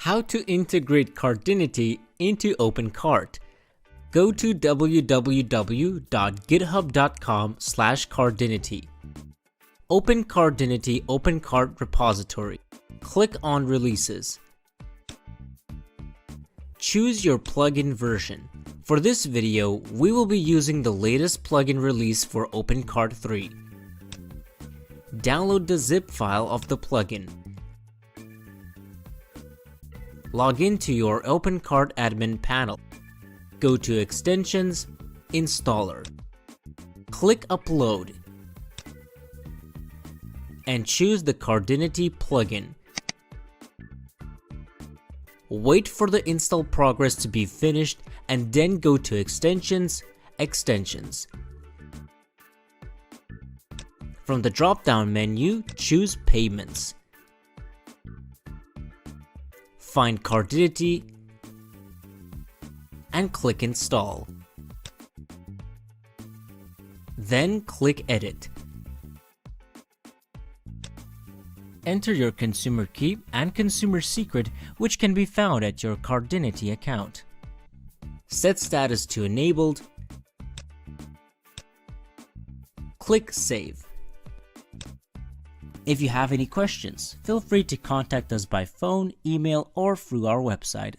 How to integrate Cardinity into OpenCart. Go to www.github.com/cardinity. Open Cardinity-opencart repository. Click on Releases. Choose your plugin version. For this video, we will be using the latest plugin release for OpenCart 3. Download the zip file of the plugin. Log into your OpenCart admin panel. Go to Extensions, Installer. Click Upload and choose the Cardinity plugin. Wait for the install progress to be finished and then go to Extensions, Extensions. From the drop-down menu, choose Payments. Find Cardinity and click Install. Then click Edit. Enter your consumer key and consumer secret, which can be found at your Cardinity account. Set status to Enabled. Click Save. If you have any questions, feel free to contact us by phone, email, or through our website.